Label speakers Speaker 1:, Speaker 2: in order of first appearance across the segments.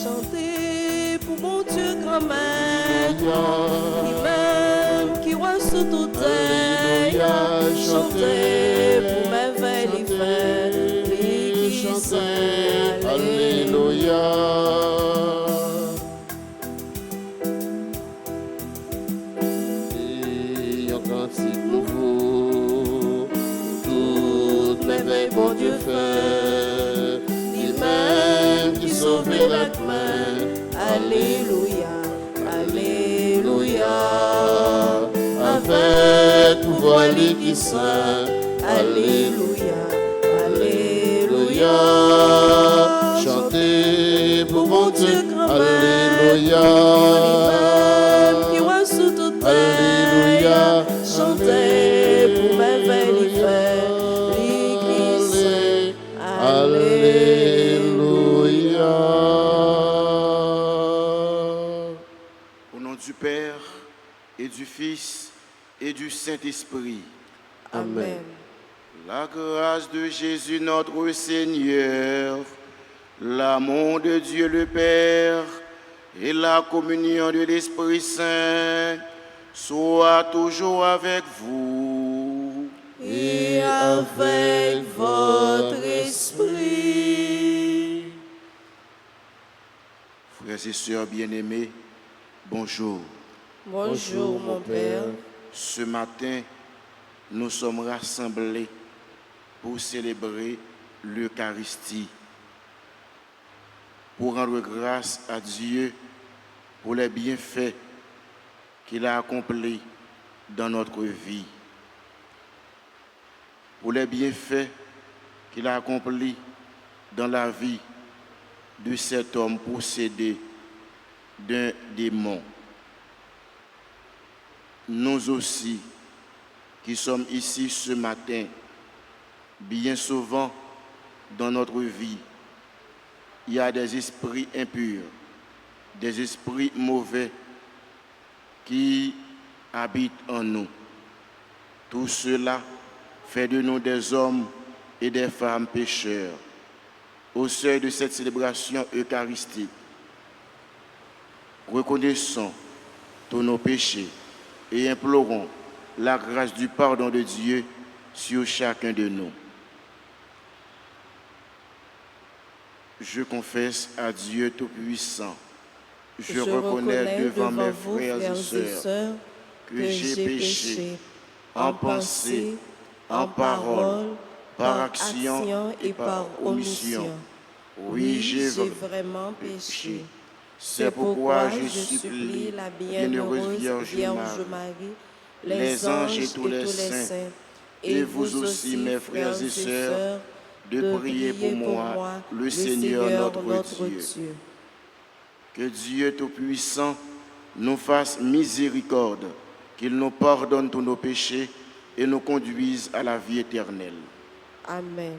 Speaker 1: Chantez pour mon Dieu grand-mère, lui-même qui roi sous toute terre. Chantez pour merveille les frères, lui qui saint.
Speaker 2: Alléluia. Et un cantique nouveau, toute merveille bon Dieu fait, lui-même qui sauve les mains.
Speaker 1: Alléluia, Alléluia,
Speaker 2: Avec pouvoir lui qui saint.
Speaker 1: Alléluia,
Speaker 2: Alléluia. Chantez pour mon Dieu. Alléluia.
Speaker 1: lui-même qui roi sous toute terre.
Speaker 2: Alléluia.
Speaker 1: Chantez pour merveille les frères, lui qui saint.
Speaker 2: Alléluia.
Speaker 3: Au nom du Père et du Fils et du Saint-Esprit.
Speaker 1: Amen.
Speaker 3: La grâce de Jésus notre Seigneur, l'amour de Dieu le Père et la communion de l'Esprit Saint soient toujours avec vous.
Speaker 1: Et avec votre esprit.
Speaker 3: Frères et sœurs bien-aimés, bonjour.
Speaker 1: Bonjour mon Père.
Speaker 3: Ce matin, nous sommes rassemblés pour célébrer l'Eucharistie, pour rendre grâce à Dieu pour les bienfaits qu'il a accomplis dans notre vie, pour les bienfaits qu'il a accomplis dans la vie de cet homme possédé d'un démon. Nous aussi, qui sommes ici ce matin, bien souvent dans notre vie, il y a des esprits impurs, des esprits mauvais qui habitent en nous. Tout cela fait de nous des hommes et des femmes pécheurs. Au seuil de cette célébration eucharistique, reconnaissons tous nos péchés et implorons la grâce du pardon de Dieu sur chacun de nous. Je confesse à Dieu Tout-Puissant, je reconnais devant mes frères et sœurs que j'ai péché en pensée, en parole, par action et par omission. Oui, j'ai vraiment péché. C'est pourquoi je supplie la bienheureuse Vierge Marie, les anges et tous les saints, et vous aussi, mes frères et sœurs, de prier pour moi, le Seigneur notre Dieu. Que Dieu Tout-Puissant nous fasse miséricorde, qu'il nous pardonne tous nos péchés et nous conduise à la vie éternelle.
Speaker 1: Amen.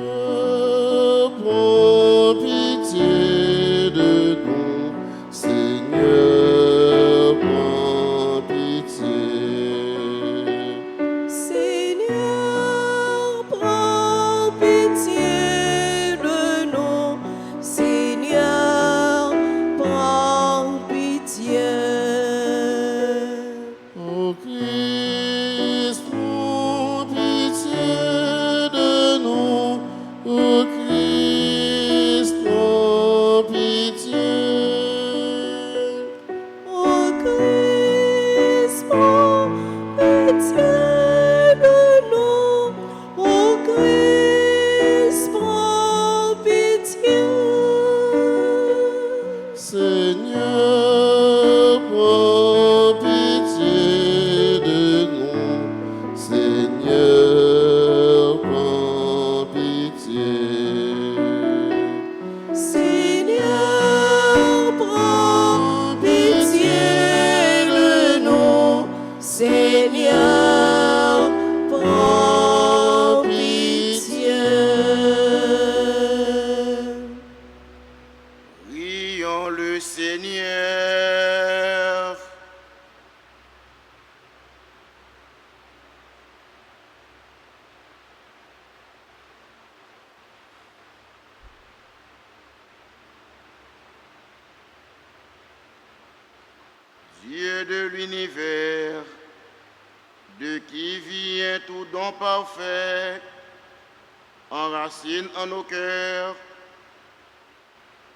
Speaker 2: Seigneur, prends pitié de nous. Seigneur, prends pitié.
Speaker 1: Seigneur, prends pitié de nous. Seigneur, prends pitié.
Speaker 2: Ô Christ, prends pitié de nous. Ô Christ, prends
Speaker 3: Seigneur. Dieu de l'univers, de qui vient tout don parfait, enracine en nos cœurs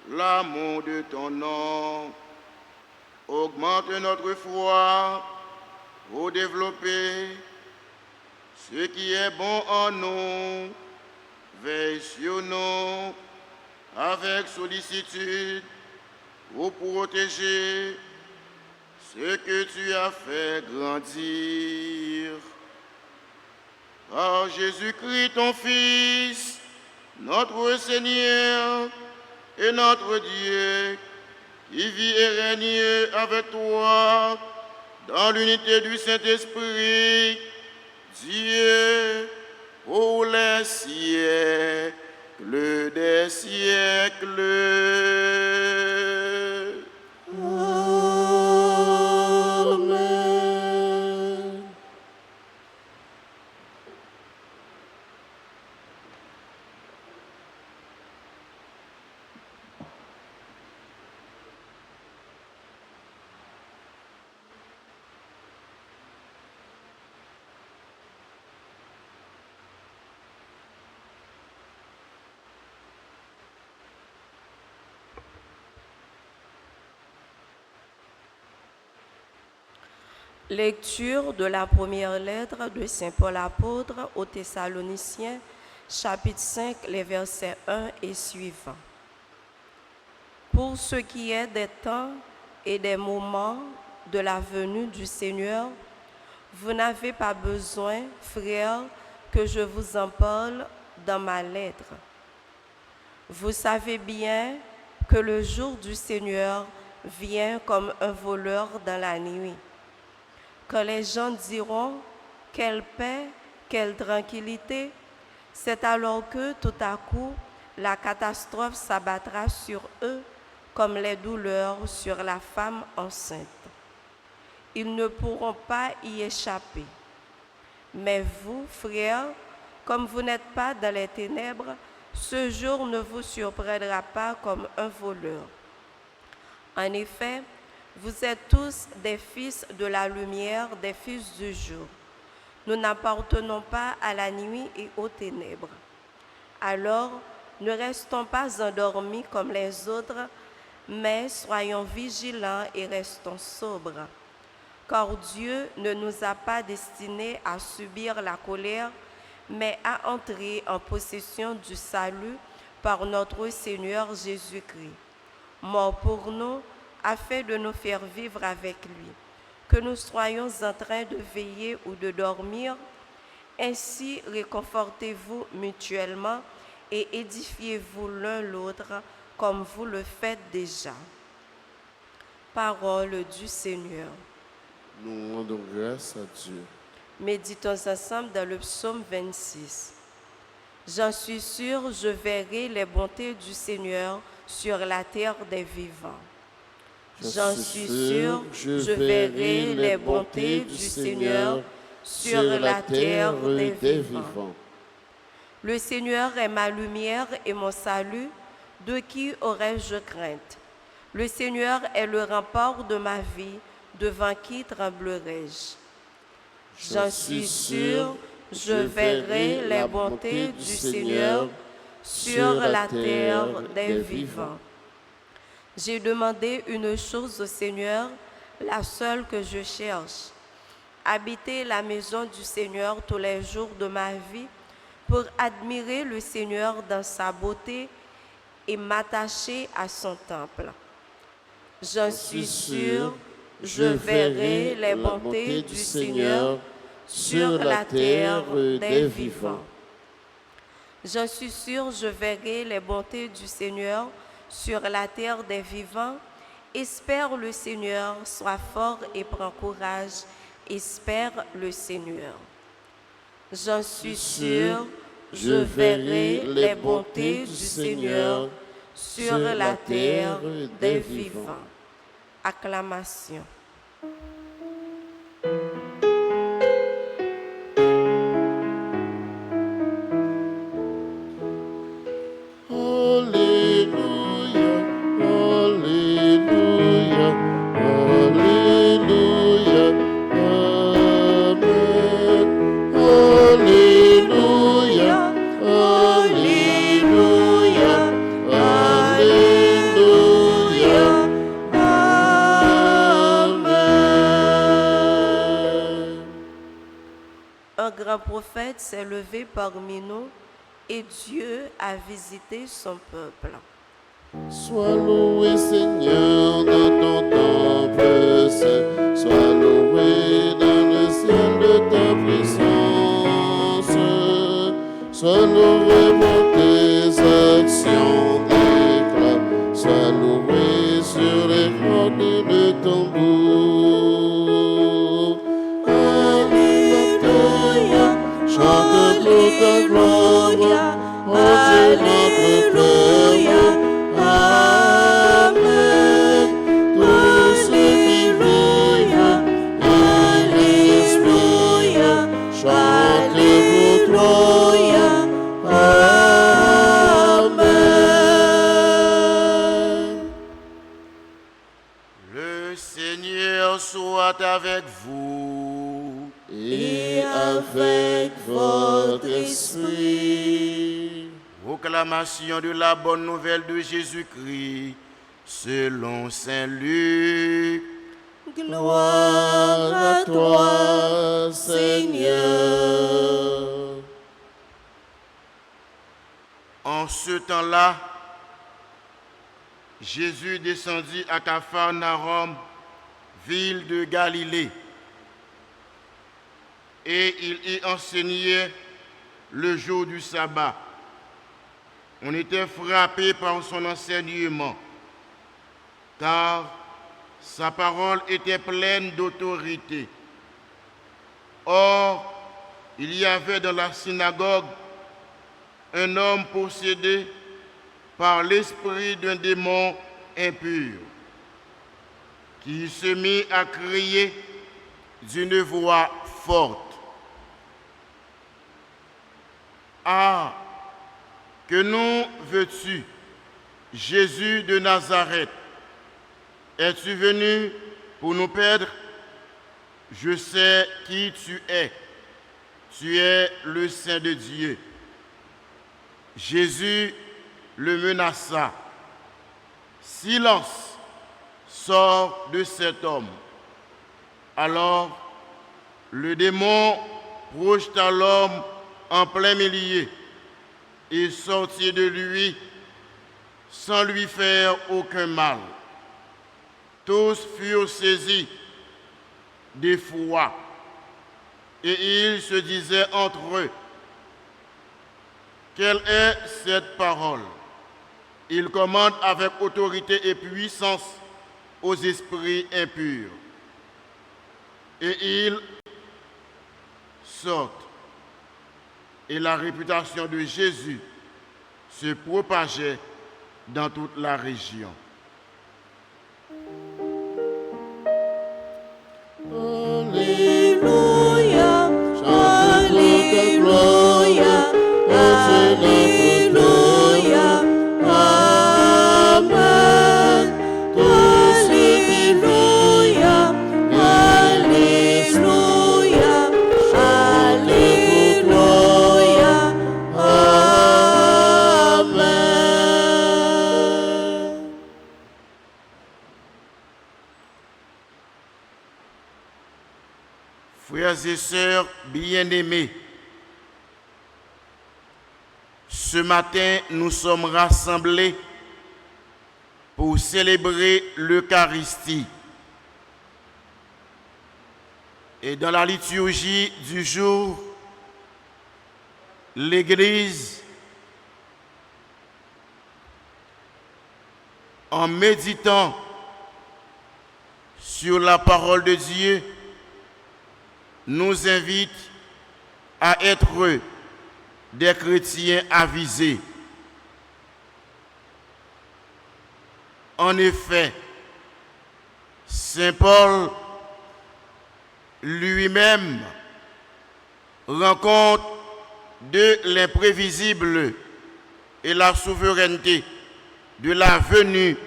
Speaker 3: l'amour de ton nom, augmente notre foi pour développer ce qui est bon en nous, veille sur nous avec sollicitude pour protéger ce que tu as fait grandir. Par Jésus-Christ, ton Fils, notre Seigneur et notre Dieu, qui vit et règne avec toi dans l'unité du Saint-Esprit, Dieu, pour les siècles des siècles.
Speaker 2: Amen.
Speaker 1: Lecture de la première lettre de Saint Paul apôtre aux Thessaloniciens, chapitre 5, les versets 1 et suivants. Pour ce qui est des temps et des moments de la venue du Seigneur, vous n'avez pas besoin, frères, que je vous en parle dans ma lettre. Vous savez bien que le jour du Seigneur vient comme un voleur dans la nuit. Quand les gens diront « quelle paix, quelle tranquillité », c'est alors que tout à coup la catastrophe s'abattra sur eux comme les douleurs sur la femme enceinte. Ils ne pourront pas y échapper. Mais vous, frères, comme vous n'êtes pas dans les ténèbres, ce jour ne vous surprendra pas comme un voleur. En effet, vous êtes tous des fils de la lumière, des fils du jour. Nous n'appartenons pas à la nuit et aux ténèbres. Alors, ne restons pas endormis comme les autres, mais soyons vigilants et restons sobres. Car Dieu ne nous a pas destinés à subir la colère, mais à entrer en possession du salut par notre Seigneur Jésus-Christ, mort pour nous, afin de nous faire vivre avec lui. Que nous soyons en train de veiller ou de dormir, ainsi réconfortez-vous mutuellement et édifiez-vous l'un l'autre comme vous le faites déjà. Parole du Seigneur.
Speaker 2: Nous rendons grâce à Dieu.
Speaker 1: Méditons ensemble dans le psaume 26. J'en suis sûr, je verrai les bontés du Seigneur sur la terre des vivants. J'en suis sûr, je verrai les bontés du Seigneur sur la terre des vivants. Le Seigneur est ma lumière et mon salut, de qui aurais-je crainte? Le Seigneur est le rempart de ma vie, devant qui tremblerai-je? J'en suis sûr, je verrai les bontés du Seigneur sur la terre des vivants. J'ai demandé une chose au Seigneur, la seule que je cherche, habiter la maison du Seigneur tous les jours de ma vie pour admirer le Seigneur dans sa beauté et m'attacher à son temple. J'en suis sûr, je verrai les bontés du Seigneur sur la terre des vivants. J'en suis sûr, je verrai les bontés du Seigneur sur la terre des vivants. Espère le Seigneur, sois fort et prends courage. Espère le Seigneur. J'en suis sûr, je verrai les bontés du Seigneur sur la terre des vivants. Acclamation. Un grand prophète s'est levé parmi nous et Dieu a visité son peuple.
Speaker 2: Sois loué, Seigneur, dans ton temple saint. Sois loué dans le ciel de ta présence. Sois loué pour tes actions d'éclat. Sois loué sur les cordes de tambour. Alléluia, chante pour ta gloire. Alléluia. Amen. Tous ceux qui vivent en l'esprit chantent pour toi. Amen.
Speaker 3: Le Seigneur soit avec vous.
Speaker 2: Et avec votre esprit.
Speaker 3: Proclamation de la bonne nouvelle de Jésus-Christ selon Saint Luc.
Speaker 1: Gloire à toi, Seigneur.
Speaker 3: En ce temps-là, Jésus descendit à Capharnaüm, ville de Galilée, et il y enseignait le jour du sabbat. On était frappé par son enseignement, car sa parole était pleine d'autorité. Or, il y avait dans la synagogue un homme possédé par l'esprit d'un démon impur, qui se mit à crier d'une voix forte. Ah, que nous veux-tu, Jésus de Nazareth? Es-tu venu pour nous perdre? Je sais qui tu es. Tu es le Saint de Dieu. Jésus le menaça. Silence, sors de cet homme. Alors, le démon projeta l'homme en plein milieu et sortit de lui sans lui faire aucun mal. Tous furent saisis d'effroi et ils se disaient entre eux: quelle est cette parole? Il commande avec autorité et puissance aux esprits impurs. Et ils sortent. Et la réputation de Jésus se propageait dans toute la région.
Speaker 1: Alléluia, Alléluia, Alléluia, Amen. Alléluia, Alléluia, Alléluia, Amen.
Speaker 3: Frères et sœurs bien-aimés, ce matin, nous sommes rassemblés pour célébrer l'Eucharistie. Et dans la liturgie du jour, l'Église, en méditant sur la parole de Dieu, nous invite à être des chrétiens avisés. En effet, Saint Paul lui-même rend compte de l'imprévisible et la souveraineté de la venue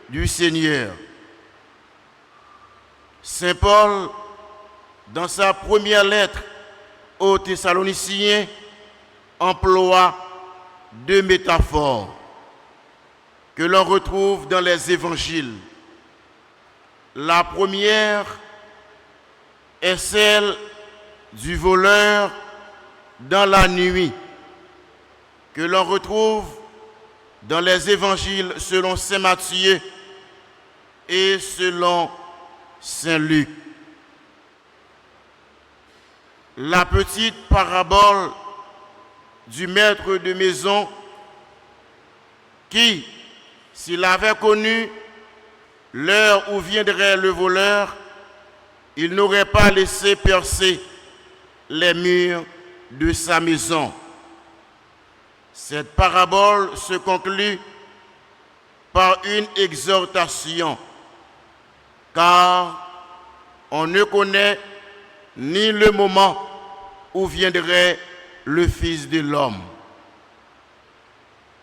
Speaker 3: du Seigneur. Saint Paul, dans sa première lettre aux Thessaloniciens, emploie deux métaphores que l'on retrouve dans les évangiles. La première est celle du voleur dans la nuit, que l'on retrouve dans les évangiles selon saint Matthieu et selon saint Luc. La petite parabole du maître de maison qui, s'il avait connu l'heure où viendrait le voleur, il n'aurait pas laissé percer les murs de sa maison. Cette parabole se conclut par une exhortation, car on ne connaît ni le moment où viendrait le Fils de l'homme.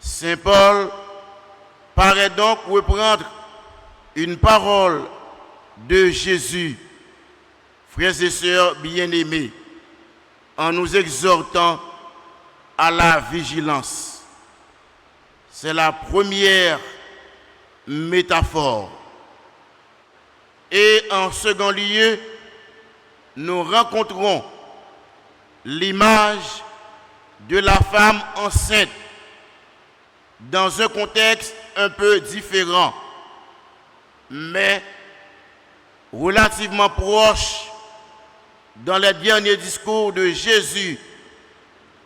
Speaker 3: Saint Paul paraît donc reprendre une parole de Jésus, frères et sœurs bien-aimés, en nous exhortant à la vigilance. C'est la première métaphore. Et en second lieu, nous rencontrons l'image de la femme enceinte dans un contexte un peu différent, mais relativement proche dans les derniers discours de Jésus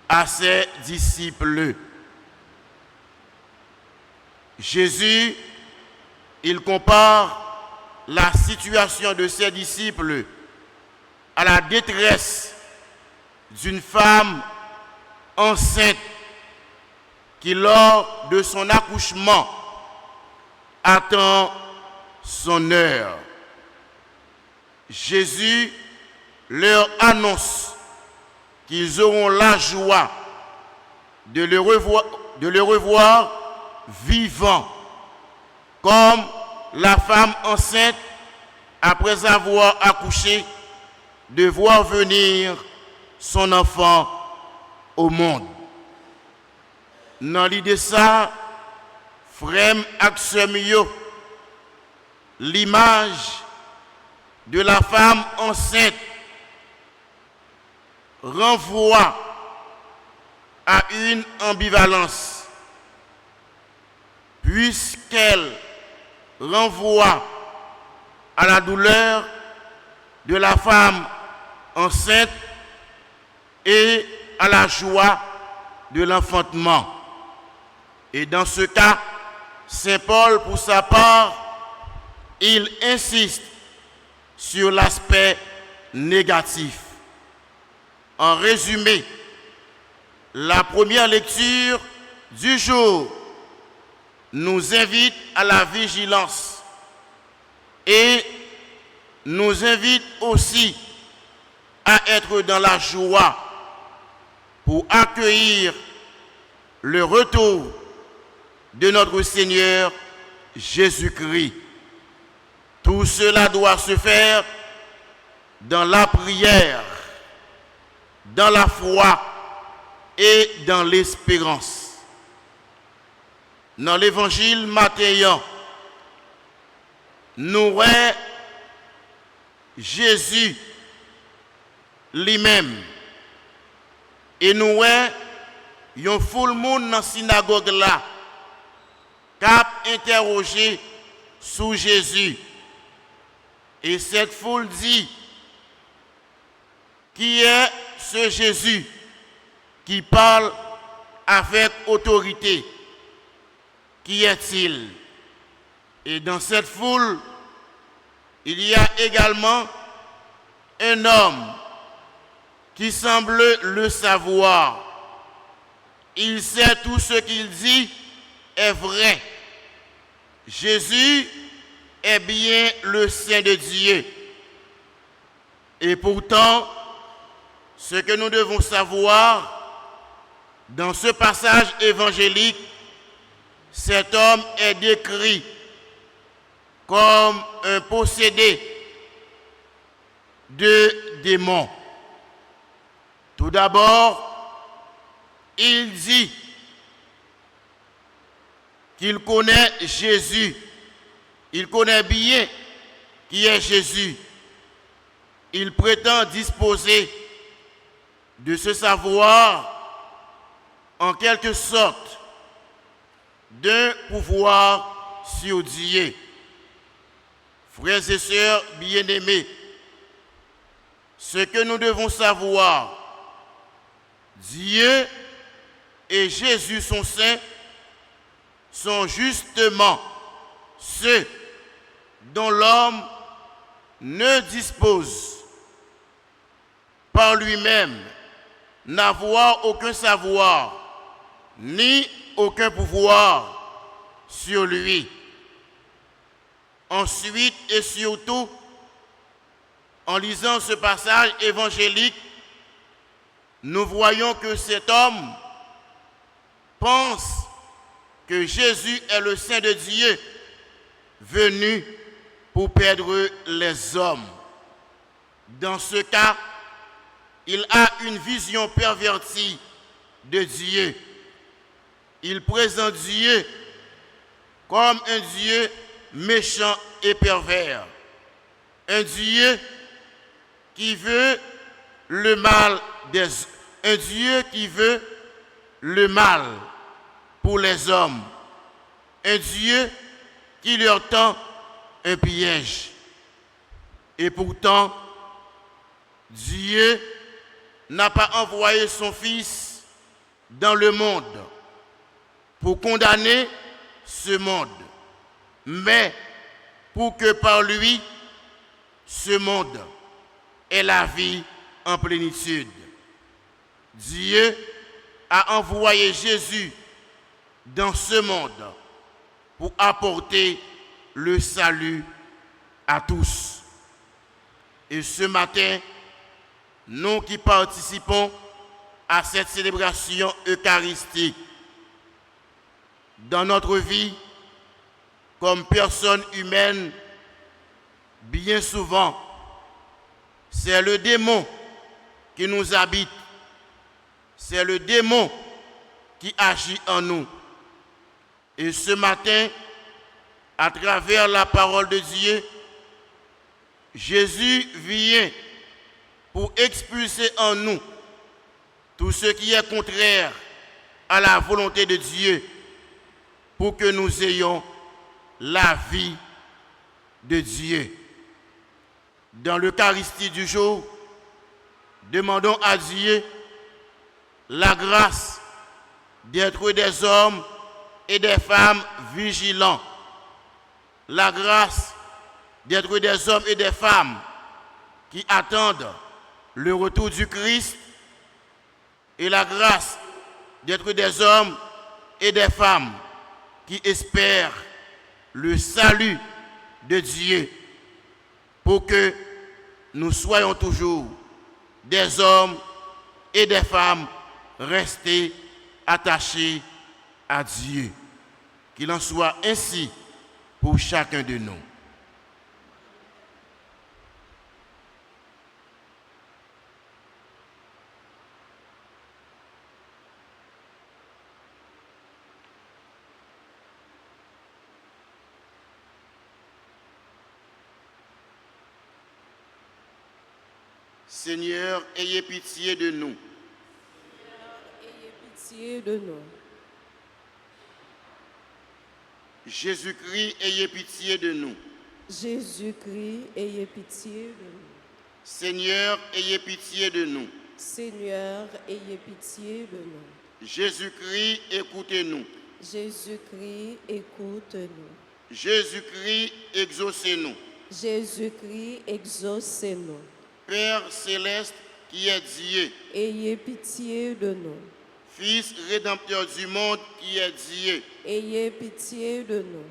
Speaker 3: à ses disciples. Jésus, il compare la situation de ses disciples à la détresse d'une femme enceinte qui, lors de son accouchement, attend son heure. Jésus leur annonce qu'ils auront la joie de le revoir vivant, comme la femme enceinte, après avoir accouché, de voir venir son enfant au monde. Dans l'idée ça, frère Axemio, l'image de la femme enceinte renvoie à une ambivalence, puisqu'elle renvoie à la douleur de la femme enceinte et à la joie de l'enfantement. Et dans ce cas, Saint Paul, pour sa part, il insiste sur l'aspect négatif. En résumé, la première lecture du jour nous invite à la vigilance et nous invite aussi à être dans la joie pour accueillir le retour de notre Seigneur Jésus-Christ. Tout cela doit se faire dans la prière, dans la foi et dans l'espérance. Dans l'évangile Matthéen, nous voyons Jésus lui-même et nous voyons une foule monde dans la synagogue là cap interrogé sur Jésus. Et cette foule dit: qui est ce Jésus qui parle avec autorité? Qui est-il? Et dans cette foule, il y a également un homme qui semble le savoir. Il sait tout ce qu'il dit est vrai. Jésus est bien le Saint de Dieu. Et pourtant, ce que nous devons savoir dans ce passage évangélique, cet homme est décrit comme un possédé de démons. Tout d'abord, il dit qu'il connaît Jésus. Il connaît bien qui est Jésus. Il prétend disposer de ce savoir en quelque sorte d'un pouvoir sur Dieu. Frères et sœurs bien-aimés, ce que nous devons savoir, Dieu et Jésus son Saint sont justement ceux dont l'homme ne dispose par lui-même, n'avoir aucun savoir, ni aucun pouvoir sur lui. Ensuite et surtout, en lisant ce passage évangélique, nous voyons que cet homme pense que Jésus est le Saint de Dieu, venu pour perdre les hommes. Dans ce cas, il a une vision pervertie de Dieu. Il présente Dieu comme un Dieu méchant et pervers. Un Dieu qui veut le mal un Dieu qui veut le mal pour les hommes. Un Dieu qui leur tend un piège. Et pourtant, Dieu n'a pas envoyé son Fils dans le monde pour condamner ce monde, mais pour que par lui, ce monde ait la vie en plénitude. Dieu a envoyé Jésus dans ce monde pour apporter le salut à tous. Et ce matin, nous qui participons à cette célébration eucharistique, dans notre vie, comme personne humaine, bien souvent, c'est le démon qui nous habite. C'est le démon qui agit en nous. Et ce matin, à travers la parole de Dieu, Jésus vient pour expulser en nous tout ce qui est contraire à la volonté de Dieu, pour que nous ayons la vie de Dieu. Dans l'Eucharistie du jour, demandons à Dieu la grâce d'être des hommes et des femmes vigilants. La grâce d'être des hommes et des femmes qui attendent le retour du Christ, et la grâce d'être des hommes et des femmes qui espèrent le salut de Dieu, pour que nous soyons toujours des hommes et des femmes restés attachés à Dieu. Qu'il en soit ainsi pour chacun de nous. Seigneur, ayez pitié de nous.
Speaker 1: Ayez pitié de nous.
Speaker 3: Jésus-Christ, ayez pitié de nous.
Speaker 1: Jésus-Christ, ayez pitié de nous.
Speaker 3: Seigneur, ayez pitié de nous.
Speaker 1: Seigneur, ayez pitié de nous.
Speaker 3: Jésus-Christ, écoutez-nous.
Speaker 1: Jésus-Christ, écoute-nous.
Speaker 3: Jésus-Christ, exaucez-nous.
Speaker 1: Jésus-Christ, exaucez-nous.
Speaker 3: Père céleste qui est Dieu,
Speaker 1: Ayez pitié de nous.
Speaker 3: Fils rédempteur du monde qui est Dieu,
Speaker 1: Ayez pitié de nous.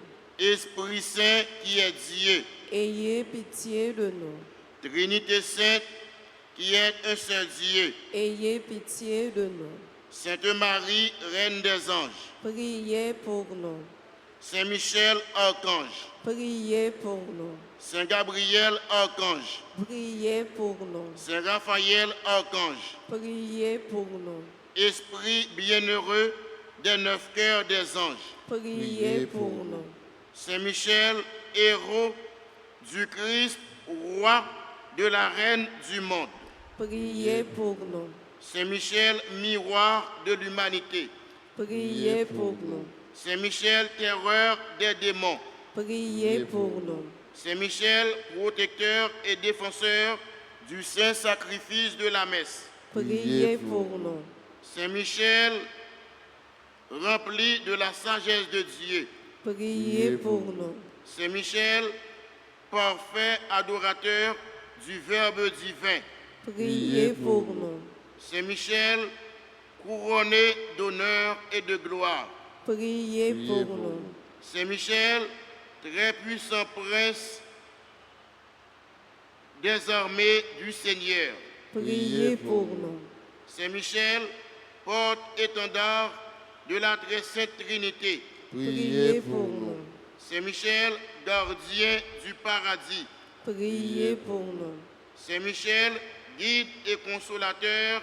Speaker 3: Esprit Saint qui est Dieu,
Speaker 1: ayez pitié de nous.
Speaker 3: Trinité Sainte qui est un seul Dieu,
Speaker 1: Ayez pitié de nous.
Speaker 3: Sainte Marie, Reine des anges,
Speaker 1: Priez pour nous.
Speaker 3: Saint Michel, Archange,
Speaker 1: Priez pour nous.
Speaker 3: Saint Gabriel, Archange,
Speaker 1: Priez pour nous.
Speaker 3: Saint Raphaël, Archange,
Speaker 1: Priez pour nous.
Speaker 3: Esprit bienheureux des 9 cœurs des anges,
Speaker 1: Priez pour nous.
Speaker 3: Saint Michel, héros du Christ, roi de la Reine du monde,
Speaker 1: Priez pour nous.
Speaker 3: Saint Michel, miroir de l'humanité,
Speaker 1: Priez pour nous.
Speaker 3: Saint Michel, terreur des démons,
Speaker 1: Priez pour nous.
Speaker 3: Saint Michel, protecteur et défenseur du saint sacrifice de la messe,
Speaker 1: Priez pour nous.
Speaker 3: Saint Michel, rempli de la sagesse de Dieu,
Speaker 1: Priez pour nous.
Speaker 3: Saint Michel, parfait adorateur du Verbe divin,
Speaker 1: Priez pour nous.
Speaker 3: Saint Michel, couronné d'honneur et de gloire,
Speaker 1: Priez pour nous.
Speaker 3: Saint Michel, très puissant prince des armées du Seigneur,
Speaker 1: Priez pour nous.
Speaker 3: Saint Michel, porte-étendard de la très sainte Trinité,
Speaker 1: Priez pour nous.
Speaker 3: Saint Michel, gardien du paradis,
Speaker 1: Priez pour nous.
Speaker 3: Saint Michel, guide et consolateur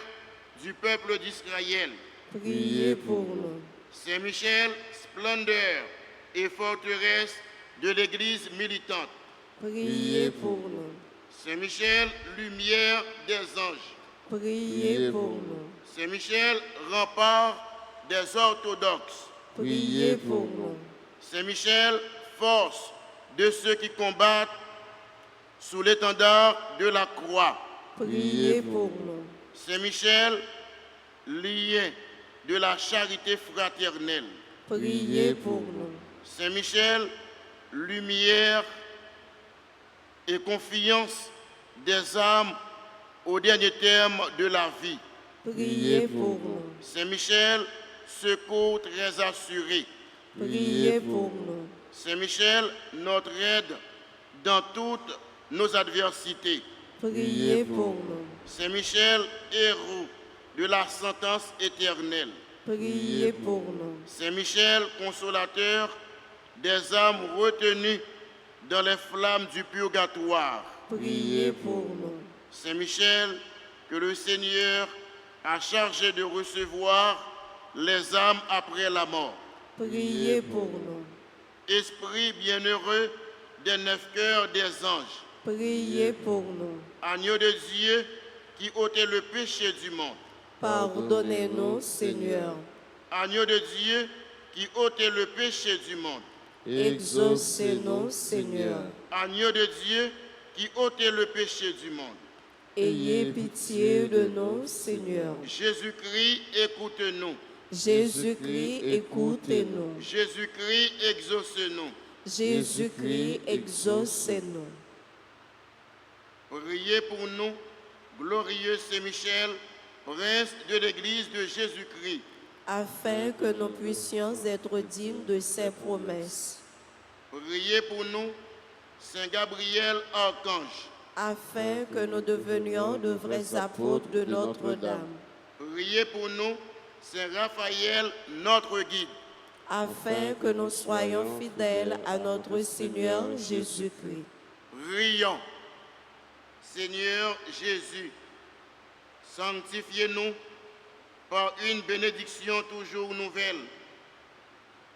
Speaker 3: du peuple d'Israël,
Speaker 1: Priez pour nous.
Speaker 3: Saint Michel, splendeur et forteresse de l'Église militante,
Speaker 1: Priez pour nous.
Speaker 3: Saint Michel, lumière des anges,
Speaker 1: Priez pour nous.
Speaker 3: Saint Michel, rempart des orthodoxes,
Speaker 1: Priez pour nous.
Speaker 3: Saint Michel, force de ceux qui combattent sous l'étendard de la croix,
Speaker 1: Priez pour nous.
Speaker 3: Saint Michel, lien de la charité fraternelle,
Speaker 1: Priez pour nous.
Speaker 3: Saint Michel, lumière et confiance des âmes au dernier terme de la vie,
Speaker 1: Priez pour nous.
Speaker 3: Saint Michel, secours très assuré,
Speaker 1: Priez pour nous.
Speaker 3: Saint Michel, notre aide dans toutes nos adversités,
Speaker 1: Priez pour nous.
Speaker 3: Saint Michel, héros de la sentence éternelle,
Speaker 1: Priez pour nous.
Speaker 3: Saint Michel, consolateur des âmes retenues dans les flammes du purgatoire,
Speaker 1: Priez pour nous.
Speaker 3: Saint Michel, que le Seigneur a chargé de recevoir les âmes après la mort,
Speaker 1: Priez pour nous.
Speaker 3: Esprit bienheureux des 9 cœurs des anges,
Speaker 1: Priez pour nous.
Speaker 3: agneau de Dieu qui ôtait le péché du monde,
Speaker 1: Pardonnez-nous, Seigneur.
Speaker 3: agneau de Dieu qui ôtait le péché du monde,
Speaker 1: Exaucez-nous, Seigneur.
Speaker 3: agneau de Dieu qui ôtait le péché du monde,
Speaker 1: Ayez pitié de nous, Seigneur.
Speaker 3: Jésus-Christ, écoute-nous,
Speaker 1: Jésus-Christ, écoutez-nous.
Speaker 3: Jésus-Christ, exauce-nous.
Speaker 1: Jésus-Christ, exaucez-nous.
Speaker 3: Priez pour nous, glorieux Saint Michel, prince de l'Église de Jésus-Christ,
Speaker 1: Afin que nous puissions être dignes de ses promesses.
Speaker 3: Priez pour nous, Saint Gabriel, archange,
Speaker 1: Afin que nous devenions de vrais apôtres de Notre-Dame.
Speaker 3: Priez pour nous, Saint Raphaël, notre guide,
Speaker 1: Afin que nous soyons fidèles à notre Seigneur Jésus-Christ.
Speaker 3: Prions. Seigneur Jésus, sanctifiez-nous par une bénédiction toujours nouvelle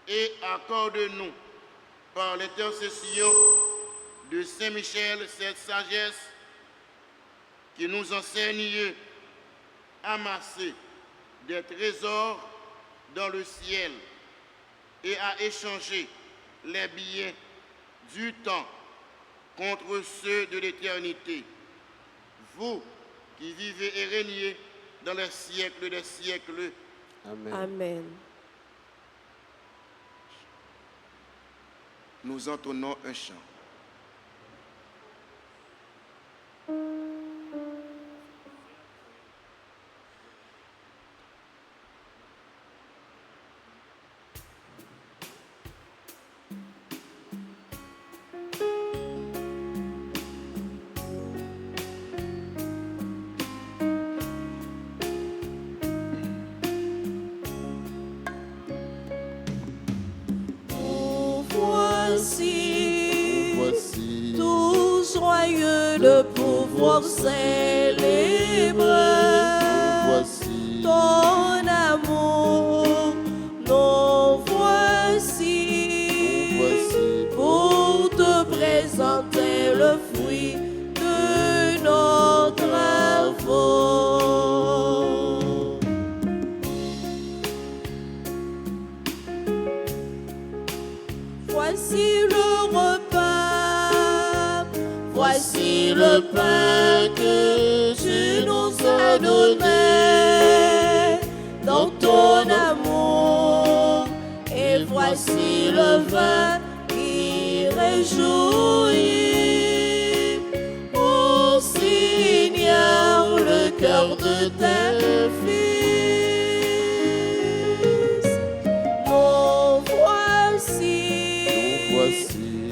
Speaker 3: et accorde-nous par l'intercession de Saint Michel cette sagesse qui nous enseigne à amasser des trésors dans le ciel et à échanger les biens du temps contre ceux de l'éternité. Vous qui vivez et régnez dans les siècles des siècles.
Speaker 2: Amen.
Speaker 1: Amen.
Speaker 3: Nous entonnons un chant.
Speaker 1: de pouvoir célébrer
Speaker 2: Voici,
Speaker 1: ton amour. Nous voici pour te présenter le fruit de nos travaux. Voici le repas, voici le pain que tu nous as donné dans ton amour. Et voici le vin qui réjouit. Ô Seigneur, le cœur de tes fils. Nous voici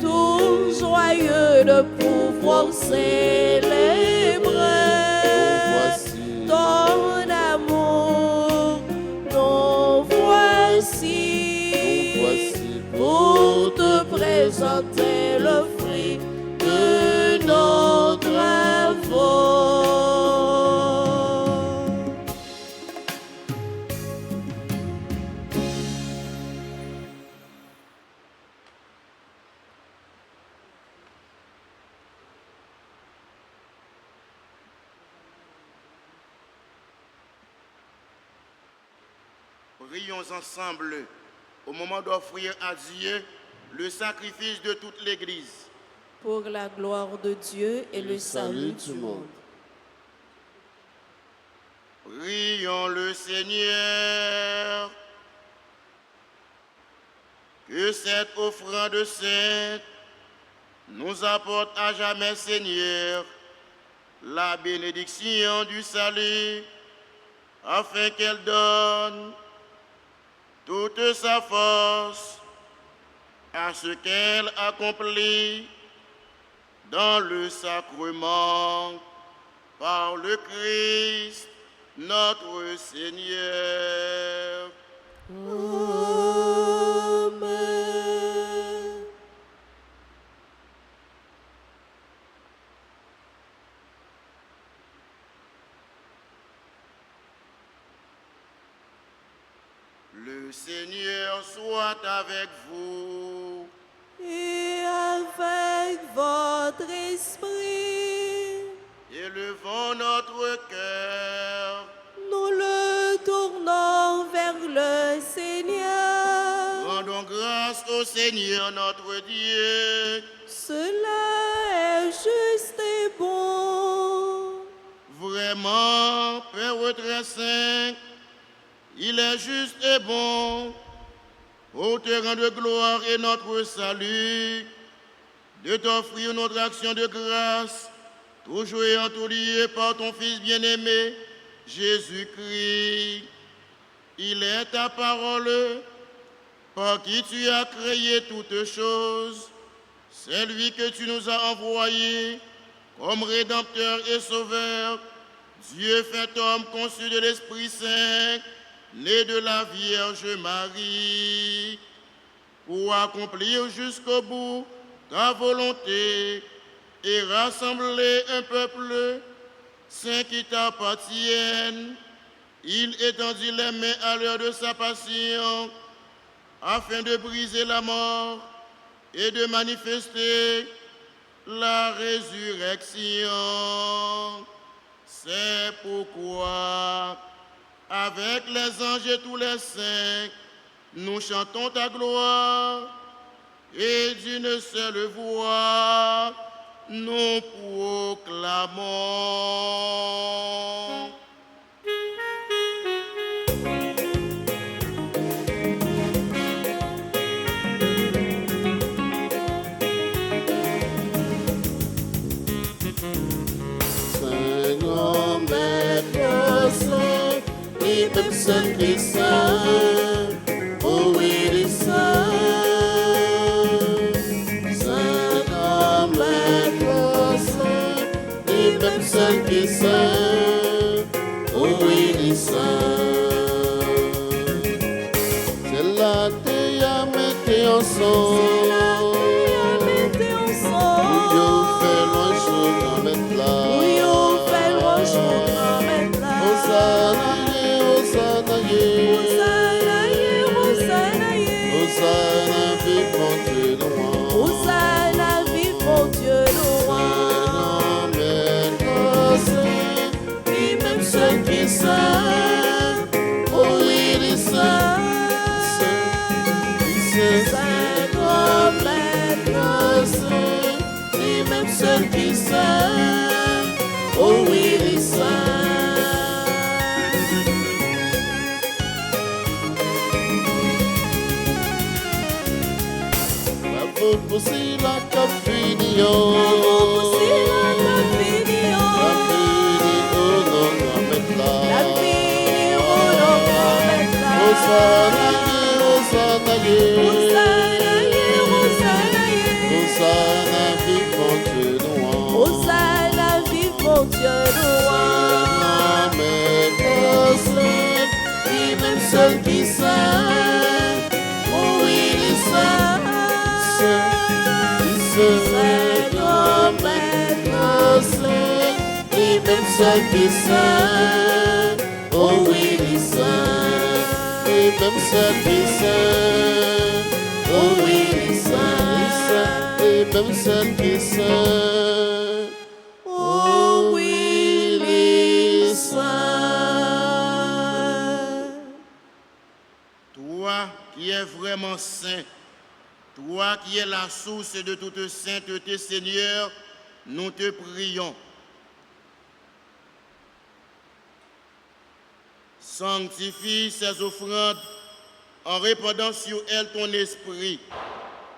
Speaker 1: tout joyeux de pouvoir célébrer ton amour. Nous voici pour te présenter le fruit de nos travaux.
Speaker 3: Prions ensemble au moment d'offrir à Dieu le sacrifice de toute l'Église.
Speaker 1: Pour la gloire de Dieu et le salut du monde.
Speaker 3: Prions le Seigneur. Que cette offrande sainte nous apporte à jamais, Seigneur, la bénédiction du salut, afin qu'elle donne toute sa force à ce qu'elle accomplit dans le sacrement par le Christ notre Seigneur.
Speaker 1: Amen.
Speaker 3: Le Seigneur soit avec vous.
Speaker 1: Et avec votre esprit,
Speaker 3: Élevons notre cœur.
Speaker 1: nous le tournons vers le Seigneur.
Speaker 3: Rendons grâce au Seigneur notre Dieu.
Speaker 1: Cela est juste et bon.
Speaker 3: Vraiment, Père très saint, il est juste et bon, au te rendre gloire et notre salut, de t'offrir notre action de grâce, toujours et en tout lieu par ton Fils bien-aimé, Jésus-Christ. Il est ta parole, par qui tu as créé toutes choses. C'est lui que tu nous as envoyé comme Rédempteur et Sauveur, Dieu fait homme conçu de l'Esprit Saint, né de la Vierge Marie, pour accomplir jusqu'au bout ta volonté et rassembler un peuple saint qui t'appartienne. Il étendit les mains à l'heure de sa passion, afin de briser la mort et de manifester la résurrection. C'est pourquoi, avec les anges et tous les saints, nous chantons ta gloire, et d'une seule voix, nous proclamons.
Speaker 2: Seigneur, Maître Saint, et même seul qui saint, oh oui, les saints. Seigneur, Maître Saint, et même seul qui saint, oh oui, les saints. C'est la terre à mettre ensemble. Pour Dieu fait loin, je seul qui saint, oh oui, il est saint. Aussi la capinio,
Speaker 1: aussi la capinio,
Speaker 2: la
Speaker 1: capinio no metla.
Speaker 2: Hosanna, Hosanna, Hosanna, vivant Dieu nous.
Speaker 1: Hosanna, vivant Dieu nous.
Speaker 2: Lui-même seul qui saint, oh oui, il est saint. Lui-même seul qui saint, oh oui, il est saint. Lui-même seul qui saint, oh oui, il est saint. Lui-même seul qui saint, oh oui, il est saint.
Speaker 3: Toi qui es vraiment saint, toi qui es la source de toute sainteté, Seigneur, nous te prions. Sanctifie ces offrandes en répandant sur elles ton esprit,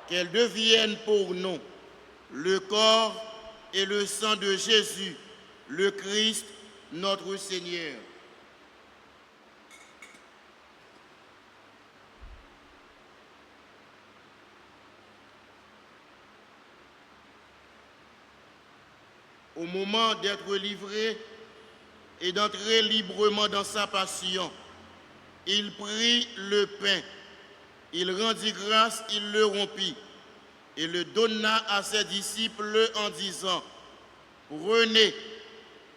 Speaker 3: qu'elles deviennent pour nous le corps et le sang de Jésus, le Christ, notre Seigneur. Au moment d'être livré et d'entrer librement dans sa passion, il prit le pain, il rendit grâce, il le rompit et le donna à ses disciples en disant : « Prenez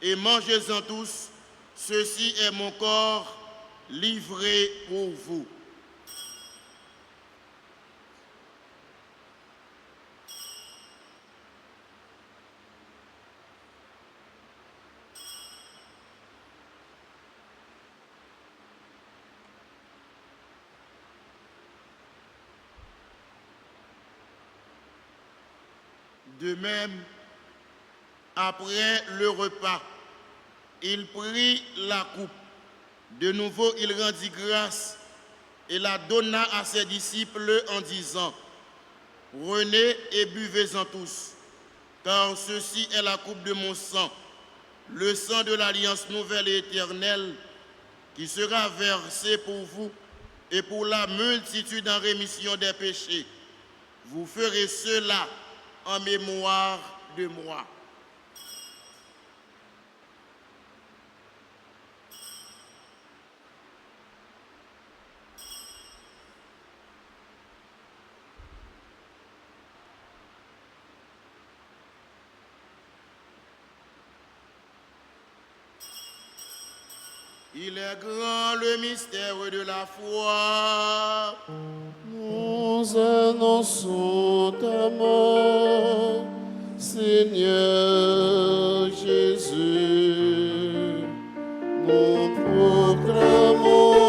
Speaker 3: et mangez-en tous, ceci est mon corps livré pour vous. » De même, après le repas, il prit la coupe. De nouveau, il rendit grâce et la donna à ses disciples en disant : « Prenez et buvez-en tous, car ceci est la coupe de mon sang, le sang de l'alliance nouvelle et éternelle, qui sera versé pour vous et pour la multitude en rémission des péchés. Vous ferez cela en mémoire de moi. » Il est grand le mystère de la foi.
Speaker 2: Nous annonçons ta mort, Seigneur Jésus. Nous proclamons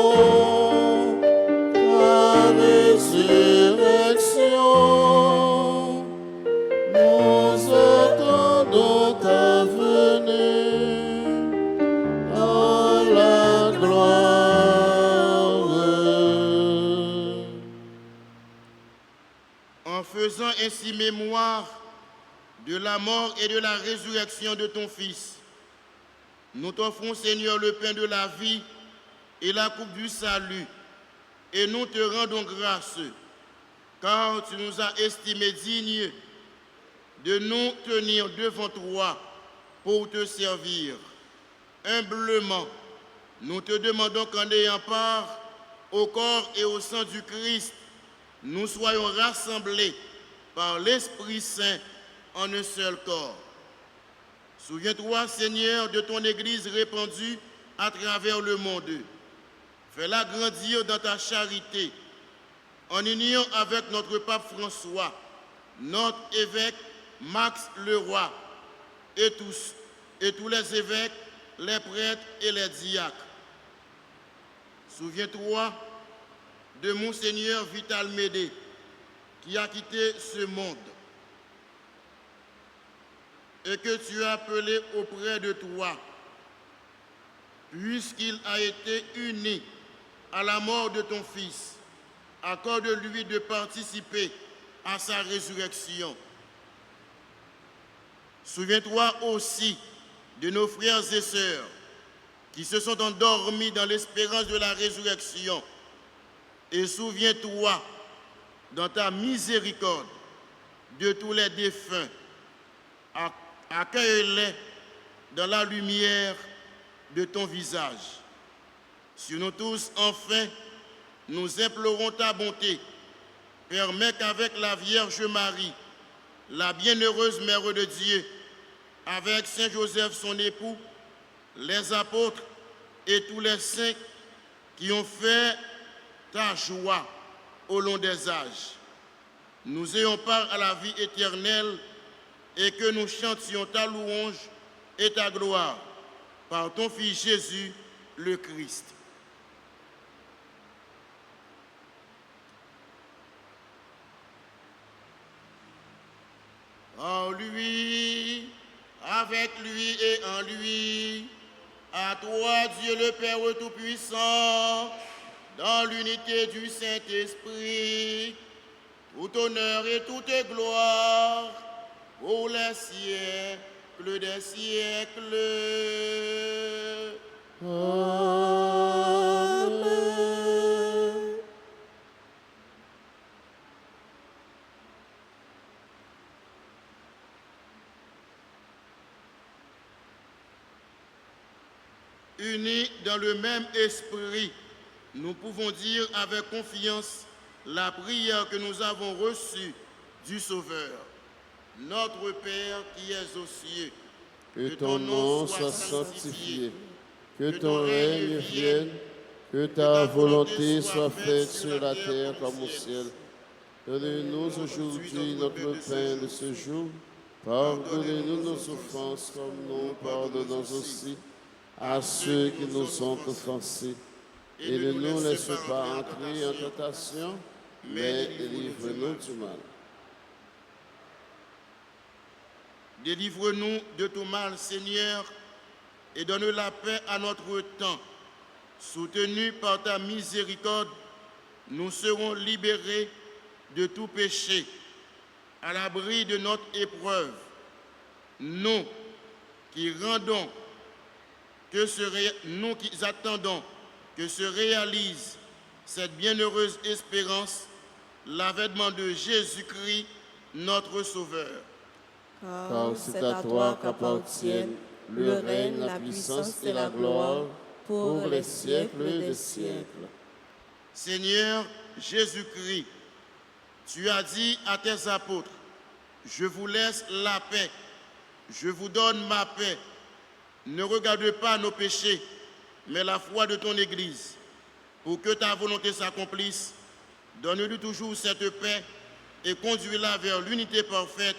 Speaker 2: ta résurrection. Nous attendons ta venue.
Speaker 3: En faisant ainsi mémoire de la mort et de la résurrection de ton Fils, nous t'offrons, Seigneur, le pain de la vie et la coupe du salut, et nous te rendons grâce, car tu nous as estimés dignes de nous tenir devant toi pour te servir. Humblement, nous te demandons qu'en ayant part au corps et au sang du Christ, nous soyons rassemblés par l'Esprit Saint en un seul corps. Souviens-toi, Seigneur, de ton Église répandue à travers le monde. Fais-la grandir dans ta charité, en union avec notre pape François, notre évêque Max Leroy, et tous les évêques, les prêtres et les diacres. Souviens-toi de Monseigneur Vital Médé, qui a quitté ce monde. et que tu as appelé auprès de toi, puisqu'il a été uni à la mort de ton Fils, accorde-lui de participer à sa résurrection. Souviens-toi aussi de nos frères et sœurs qui se sont endormis dans l'espérance de la résurrection. Et souviens-toi, dans ta miséricorde, de tous les défunts. Accueille-les dans la lumière de ton visage. Sur nous tous, enfin, nous implorons ta bonté. Permets qu'avec la Vierge Marie, la bienheureuse Mère de Dieu, avec Saint Joseph son époux, les apôtres et tous les saints qui ont fait ta joie au long des âges, nous ayons part à la vie éternelle et que nous chantions ta louange et ta gloire par ton Fils Jésus, le Christ. En lui, avec lui et en lui, à toi, Dieu le Père Tout-Puissant, dans l'unité du Saint-Esprit, tout honneur et toute gloire pour les siècles des siècles.
Speaker 2: Amen.
Speaker 3: Unis dans le même esprit, nous pouvons dire avec confiance la prière que nous avons reçue du Sauveur. Notre Père qui es aux cieux,
Speaker 2: Que ton nom soit sanctifié, que ton règne vienne, que ta volonté soit faite sur la terre comme au ciel. Donne-nous aujourd'hui notre pain de ce jour. Pardonnez-nous nos offenses comme nous pardonnons aussi à ceux qui nous ont offensés. Et ne nous laisse pas entrer en tentation, mais délivre-nous du mal.
Speaker 3: Délivre-nous de tout mal, Seigneur, et donne la paix à notre temps. Soutenus par ta miséricorde, nous serons libérés de tout péché, à l'abri de notre épreuve. Nous qui attendons que se réalise cette bienheureuse espérance, l'avènement de Jésus-Christ, notre Sauveur.
Speaker 2: Car c'est à toi qu'appartiennent le règne, la puissance et la gloire pour les siècles des siècles.
Speaker 3: Seigneur Jésus-Christ, tu as dit à tes apôtres, je vous laisse la paix, je vous donne ma paix. Ne regarde pas nos péchés, mais la foi de ton Église. Pour que ta volonté s'accomplisse, donne-lui toujours cette paix et conduis-la vers l'unité parfaite,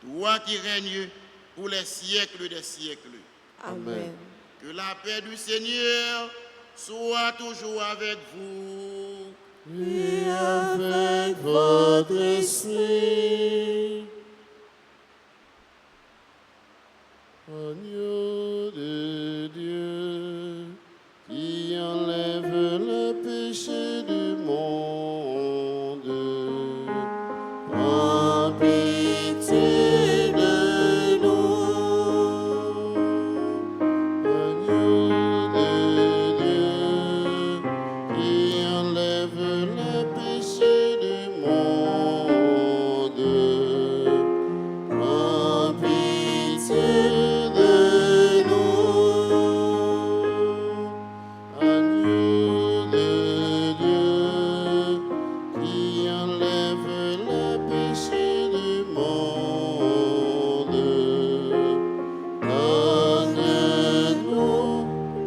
Speaker 3: toi qui règnes pour les siècles des siècles.
Speaker 2: Amen.
Speaker 3: Que la paix du Seigneur soit toujours avec vous.
Speaker 2: Et avec votre esprit. Agneau de Dieu, qui enlève le péché du monde, en pitié de nous. Agneau de Dieu, qui enlève le péché du monde, en pitié de nous. Agneau de Dieu, qui enlève le péché du monde, donne-nous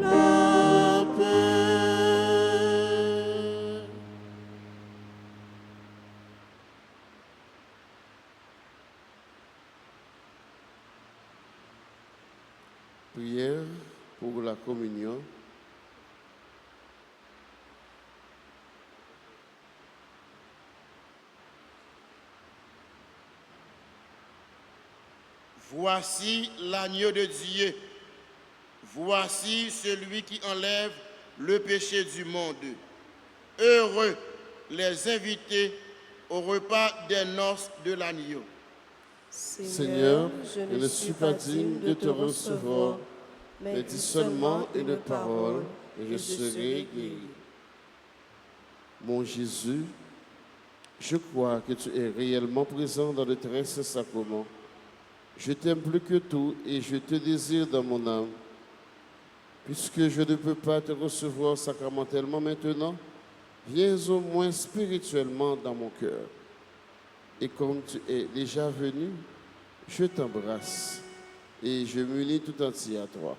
Speaker 2: la paix. Prière pour la communion.
Speaker 3: Voici l'agneau de Dieu. Voici celui qui enlève le péché du monde. Heureux les invités au repas des noces de l'agneau.
Speaker 2: Seigneur, je ne suis pas digne de te recevoir, mais dis seulement une parole et je serai guéri. Mon Jésus, je crois que tu es réellement présent dans le très saint sacrement. Je t'aime plus que tout et je te désire dans mon âme. Puisque je ne peux pas te recevoir sacramentellement maintenant, viens au moins spirituellement dans mon cœur. Et comme tu es déjà venu, je t'embrasse et je m'unis tout entier à toi.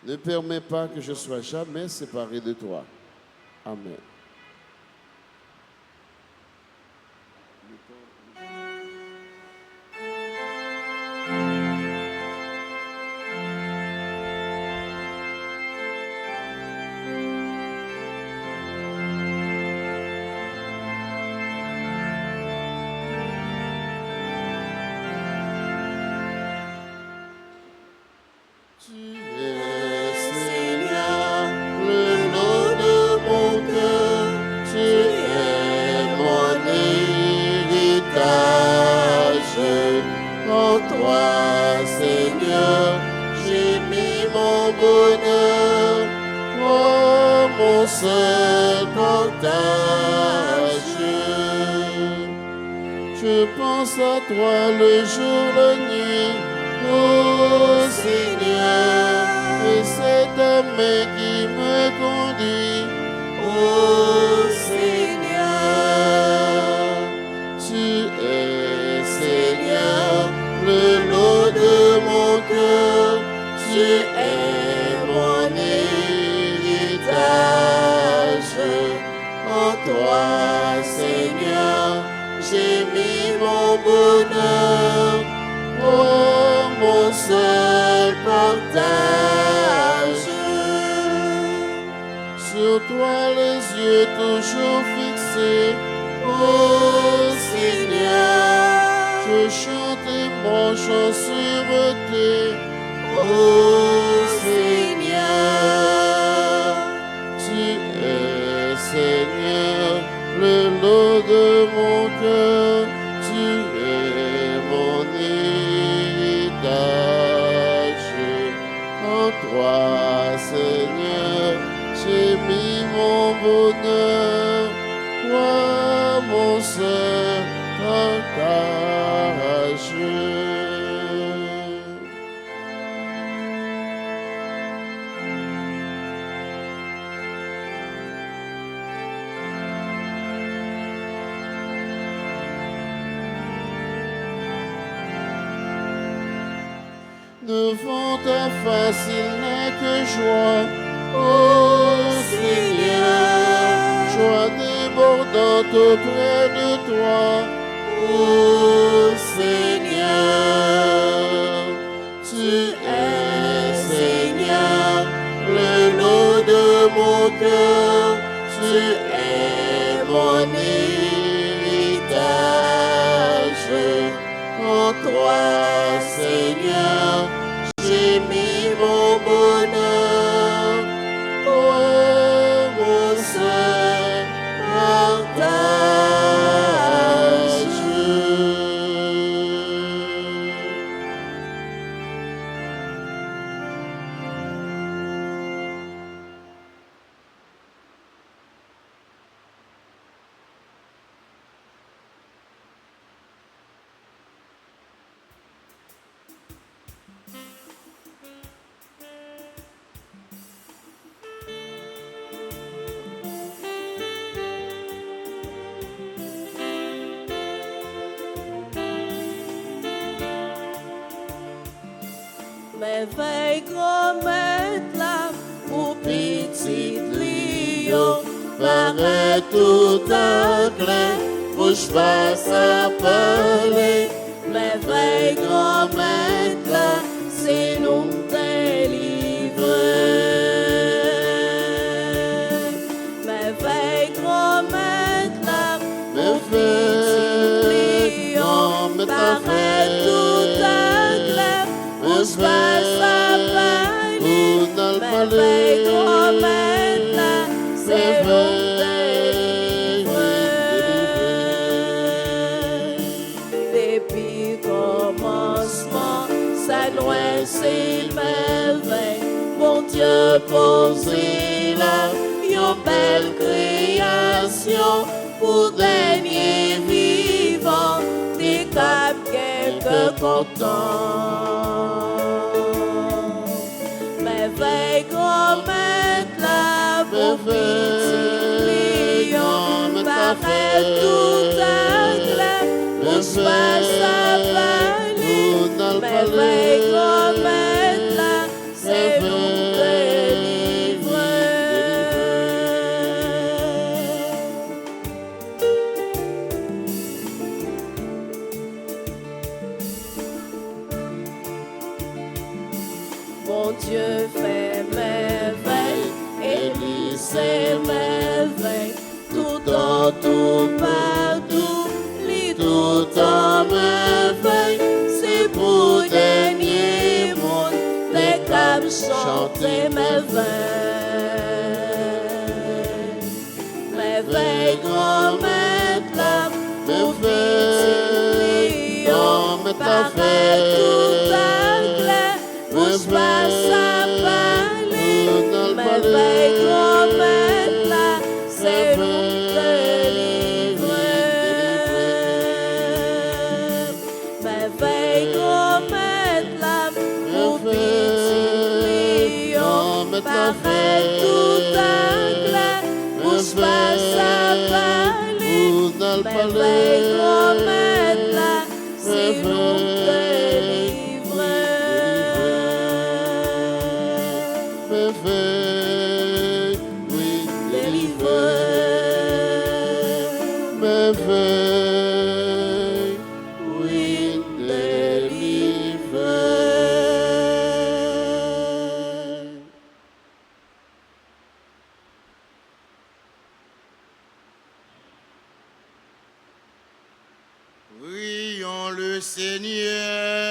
Speaker 2: Ne permets pas que je sois jamais séparé de toi. Amen. Je pense à toi le jour, la nuit, ô Seigneur, et c'est ta main qui me conduit, ô Seigneur. Tu es, Seigneur, le lot de mon cœur, tu es mon héritage. En toi, Seigneur, j'ai mis mon bonheur, oh mon seul partage. Sur toi les yeux toujours fixés, oh Seigneur, je chante mon chant sûreté, oh Seigneur. Tu es, Seigneur, le lot de mon cœur, tu es mon héritage. En toi, Seigneur, j'ai mis mon bonheur, toi mon seul partage. Devant ta face, il n'est que joie, ô Seigneur, joie débordante auprès de toi, ô Seigneur. Tu es, Seigneur, le lot de mon cœur, tu es mon héritage. En toi, Seigneur, j'ai mis mon bonheur, toi mon seul partage.
Speaker 1: Merveille grand-mère là, pour petit Lio, paraît tout en clair, bouge pas à parler. Merveille grand-mère là, c'est nous délivrer. Merveille grand-mère là, pour petit Lio, paraît tout en clair. bouge pas sa parler, merveille grand maître là, c'est nous délivrer. Depuis commencement, sa loi c'est merveille, mon Dieu posé là, une belle création pour dernier vivant, des cap quelques contents. Merveille grand maître là, pour petit lion, paraît tout anglais, bouge pas sa parler, merveille grand maître là, c'est nous délivrer. Mon Dieu fait merveille, Élie c'est merveille, tout en tout partout, lit tout en merveille, c'est pour dernier monde, les câbles chanter merveille. Merveille grand maître là, pour petit lion, paraît tout anglais, bouge pas sa parler, merveille grand maître là, c'est nous délivrer. Merveille grand maître là, pour petit lion, paraît tout anglais, bouge pas sa parler, merveille grand maître là, c'est nous délivrer.
Speaker 2: Merveille, oui,
Speaker 1: Délivrer.
Speaker 2: merveille,
Speaker 1: Oui, délivrer.
Speaker 3: Prions le Seigneur.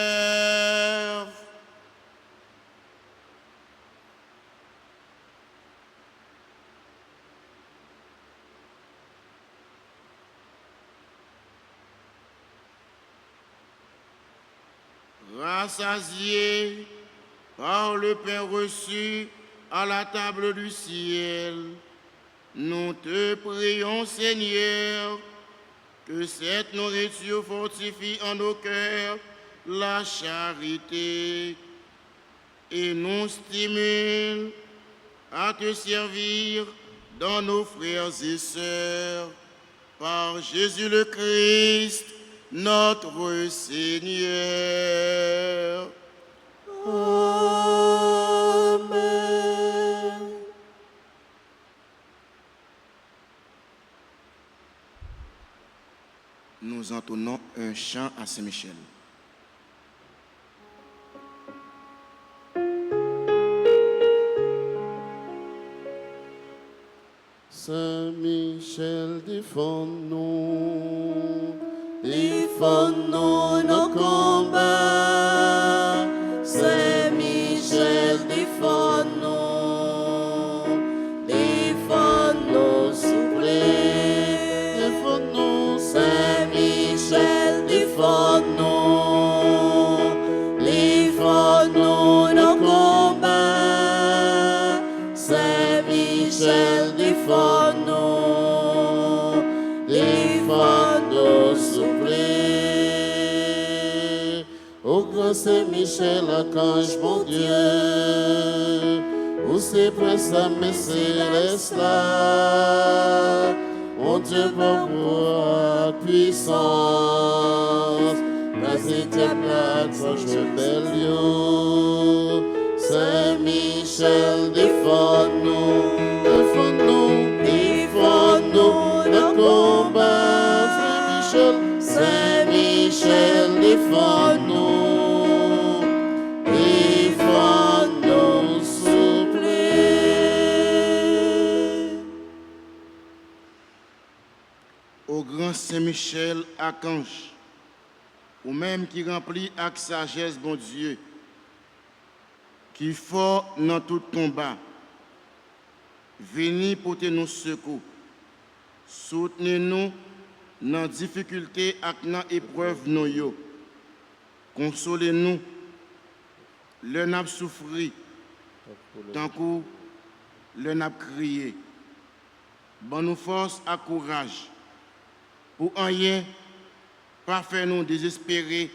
Speaker 3: Rassasiés par le pain reçu à la table du ciel, nous te prions, Seigneur, que cette nourriture fortifie en nos cœurs la charité et nous stimule à te servir dans nos frères et sœurs. Par Jésus le Christ, notre Seigneur.
Speaker 1: Amen.
Speaker 3: Nous entonnons un chant à Saint-Michel.
Speaker 2: Saint-Michel, défends-nous,
Speaker 1: Défends-nous nos combats, Saint-Michel, défends-nous, défends-nous, s'il vous plaît.
Speaker 2: défends-nous,
Speaker 1: Saint-Michel, défends-nous, défends-nous nos combats, Saint-Michel, défends-nous, défends-nous, s'il vous plaît.
Speaker 2: Ô grand Saint-Michel, archange mon Dieu, où c'est prince à mes célestes là, mon Dieu par moi puissance, vas-y tes plates, ange belle. Saint-Michel, défends-nous, défends-nous, défends-nous, le combat, Saint-Michel, Saint-Michel, défends-nous, défends-nous, s'il vous plaît.
Speaker 3: Au grand Saint-Michel, archange, ou même qui remplit avec sagesse, bon Dieu, qui fort dans tout combat. Venez porter nous secours. Soutenez-nous dans difficulté et dans épreuve nous yo. Consolez-nous. Le n'a souffri. Tant que le n'a crié. Bonne nous force et courage. Pour rien, pas faire nous désespérer,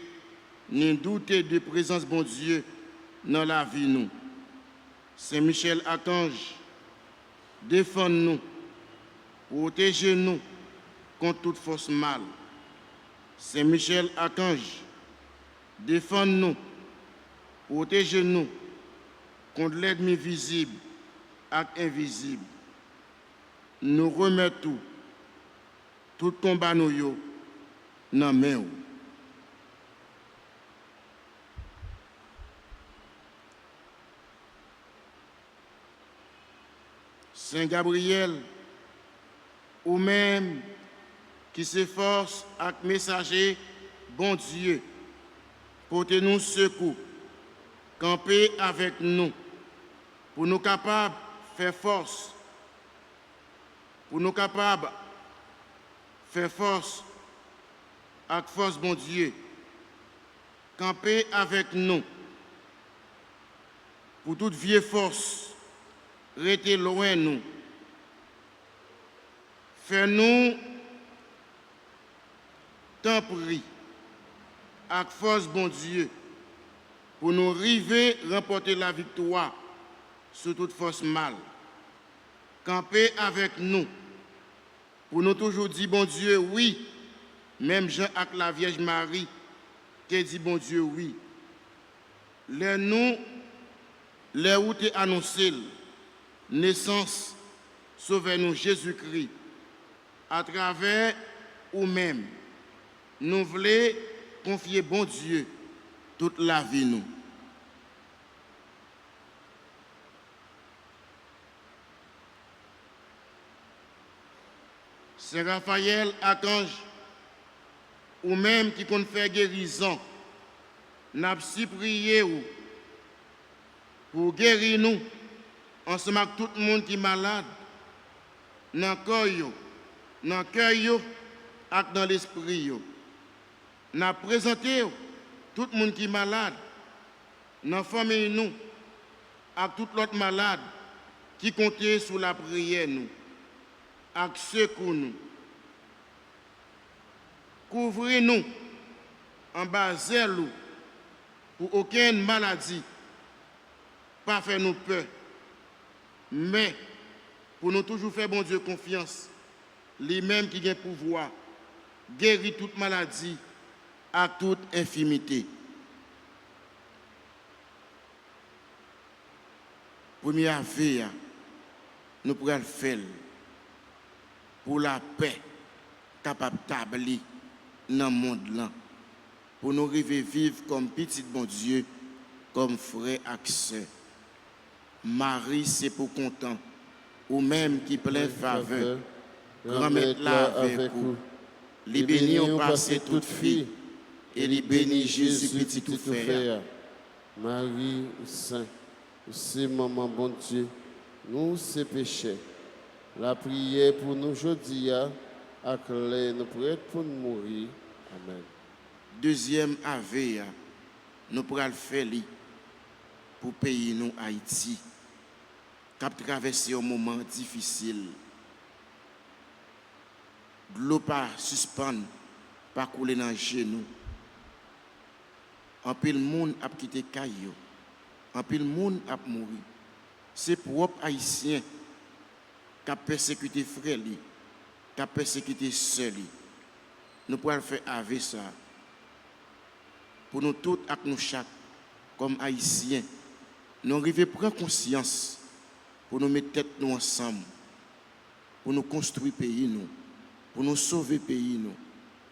Speaker 3: ni douter de présence bon Dieu dans la vie nous. Saint Michel Archange, défends-nous, protégez-nous contre toute force mal. Saint Michel Archange, défends-nous, protégez-nous contre l'ennemi visible et invisible. Nous remettons tout combat nous yo dans main. Saint Gabriel, ou même qui s'efforce avec messager, bon Dieu, portez-nous secours, campez avec nous, pour nous capables de faire force, pour nous capables de faire force, avec force, bon Dieu, campez avec nous, pour toute vieille force, restez loin de nous. Fais-nous, tant pris, avec force, bon Dieu, pour nous arriver à remporter la victoire sur toute force mal. Campez avec nous, pour nous toujours dire, bon Dieu, oui, même Jean avec la Vierge Marie, qui dit, bon Dieu, oui. Les où tu annoncé, naissance, sauvez-nous Jésus-Christ, à travers ou même, nous voulons confier, bon Dieu, toute la vie nous. Saint Raphaël, archange, ou même qui compte faire guérison, n'a pas prié pour guérir nous, ensemble avec tout le monde qui est malade, dans le corps, dans le cœur et dans l'esprit. N'a présenté tout le monde qui est malade, dans la famille nous, avec tout l'autre malade qui comptait sur la prière nous. Avec secours nous. Couvrez-nous en bas zèle pour aucune maladie, pas faire nous peur, mais pour nous toujours faire bon Dieu confiance, lui-même qui a pouvoir, guérir toute maladie à toute infirmité. Première veille, nous pourrons le faire pour la paix capable d'établir dans le monde là, pour nous arriver vivre comme petit bon Dieu, comme frère et sœur. Marie, c'est pour content, ou même qui plein faveur, grand-mère là avec vous. Les bénis ont passé toute fille, et les bénis Jésus petit tout frère.
Speaker 2: Marie, Saint, c'est maman bon Dieu, nous c'est péchés. La prière pour nous aujourd'hui, à clé, nous prêts pour nous mourir. Amen.
Speaker 3: Deuxième ave, nous pourrons le faire pour payer nous Haïti, qui a traversé un moment difficile. De l'eau pas suspendre, pas couler dans les genoux. En pile monde a quitté Caillou, en pile monde a mouru. C'est propre haïtien qui a persécuté frère, qui a persécuté sœur. Nous pouvons faire avec ça. Pour nous tous et nous chaque, comme haïtiens, nous arrivons à prendre conscience pour nous mettre tête nous ensemble, pour nous construire le pays, nous, pour nous sauver le pays,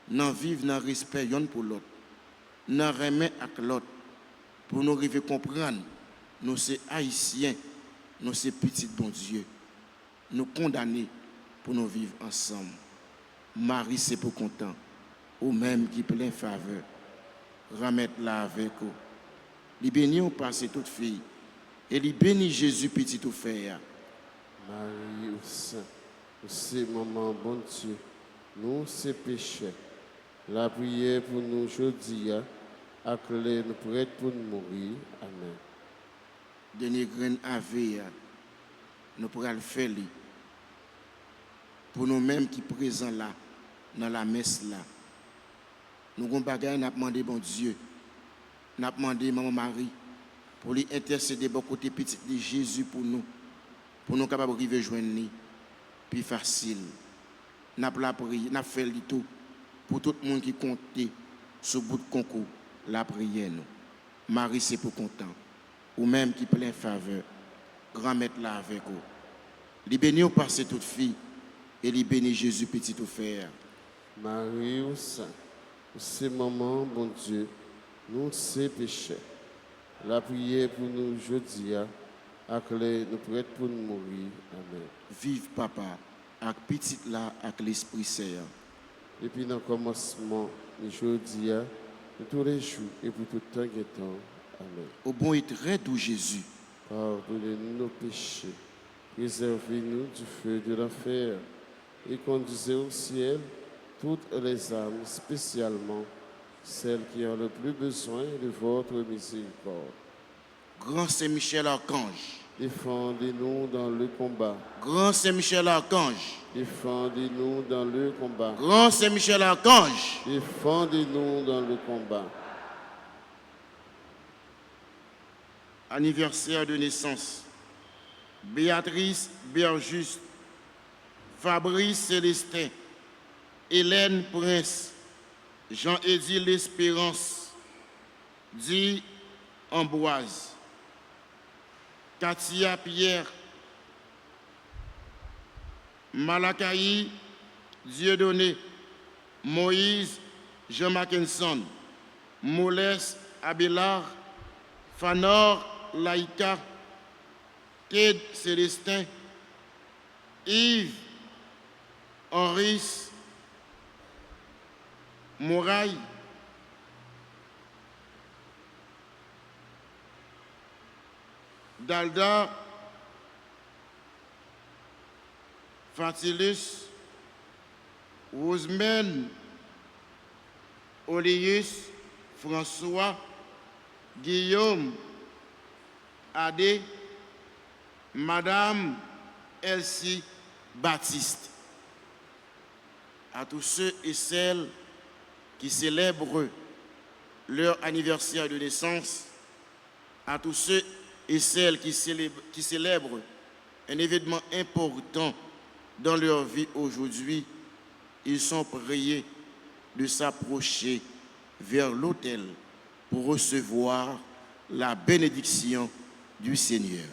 Speaker 3: nous vivre dans le respect l'un pour l'autre, nous remettre avec l'autre, pour nous arriver à comprendre, nous sommes haïtiens, nous sommes petits bon Dieu. Nous condamner pour nous vivre ensemble. Marie, c'est pour content, ou même qui plein faveur, remettre là avec vous. Les bénis ont passé toute fille, et il bénit Jésus, petit ou frère.
Speaker 2: Marie ou Saint, c'est maman bon Dieu, nous c'est péchés. La prière pour nous aujourd'hui, à clé nous prêts pour nous mourir. Amen.
Speaker 3: Dernier grain avec, nous pourrons le faire. Pour nous-mêmes qui sommes présents là, dans la messe là. Nous avons bagaille, nous avons demandé bon Dieu. Nous avons demandé maman Marie pour lui intercéder de côté petit de Jésus pour nous capables de arriver joindre lui plus facile. Nous avons la prière, nous avons fait le tout pour tout le monde qui compte sur le bout de concours la prière nous. Marie c'est pour content ou même qui plein faveur. Grand maître là avec vous. Il bénit au passé toute fille et il bénit Jésus petit ou frère.
Speaker 2: Marie ou Saint, c'est maman bon Dieu, nous c'est péchés. La prière pour nous aujourd'hui, à clé nous prêts pour nous mourir. Amen.
Speaker 3: Vive papa, avec petit là, avec l'Esprit Saint.
Speaker 2: Depuis dans le commencement, aujourd'hui, de tous les jours et pour tout temps et temps. Amen.
Speaker 3: Au bon et très doux Jésus,
Speaker 2: pardonnez-nous nos péchés, préservez-nous du feu de l'enfer et conduisez au ciel toutes les âmes, spécialement celles qui ont le plus besoin de votre miséricorde.
Speaker 3: Grand Saint-Michel Archange,
Speaker 2: défendez-nous dans le combat.
Speaker 3: Grand Saint-Michel Archange,
Speaker 2: défendez-nous dans le combat.
Speaker 3: Grand Saint-Michel Archange,
Speaker 2: défendez-nous dans le combat.
Speaker 3: Anniversaire de naissance, Béatrice Berjuste, Fabrice Célestin, Hélène Prince, Jean-Édile L'Espérance, Di Ambroise, Katia Pierre, Malakai Dieudonné, Moïse Jean Mackinson, Moles Abélard, Fanor Laïka, Ted Célestin, Yves Henris, Mouraille, Dalda, Fatilus, Rosemène, Olius, François, Guillaume, Adé, Madame Elsie Baptiste. À tous ceux et celles qui célèbrent leur anniversaire de naissance, à tous ceux et celles qui célèbrent un événement important dans leur vie aujourd'hui, ils sont priés de s'approcher vers l'autel pour recevoir la bénédiction du Seigneur.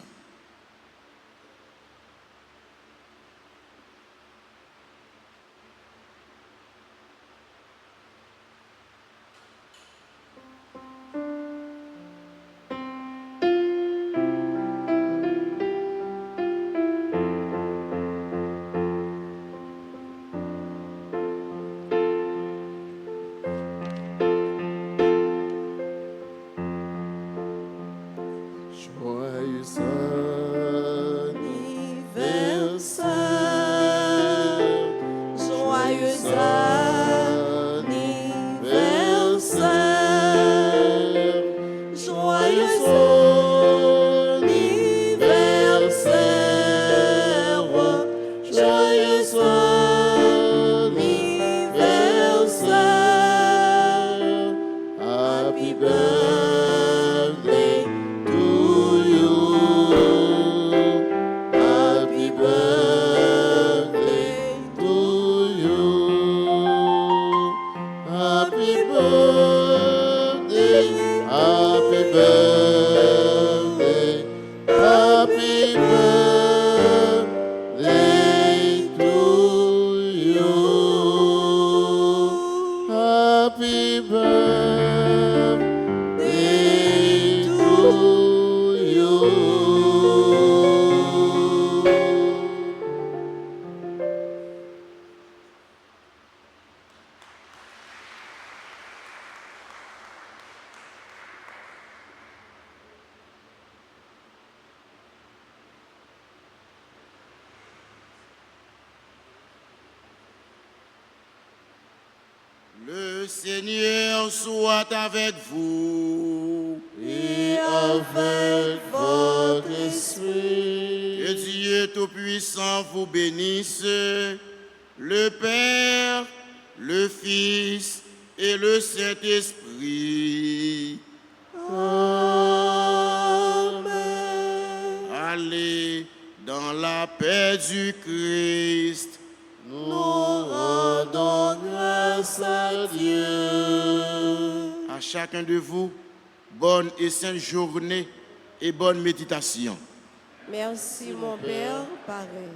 Speaker 3: Seigneur soit avec vous.
Speaker 2: Et avec votre esprit.
Speaker 3: Que Dieu Tout-Puissant vous bénisse, le Père, le Fils et le Saint-Esprit.
Speaker 2: Amen.
Speaker 3: Allez dans la paix du Christ.
Speaker 2: Nous rendons grâce à Dieu.
Speaker 3: À chacun de vous, bonne et sainte journée et bonne méditation.
Speaker 1: Merci mon Père, pareil.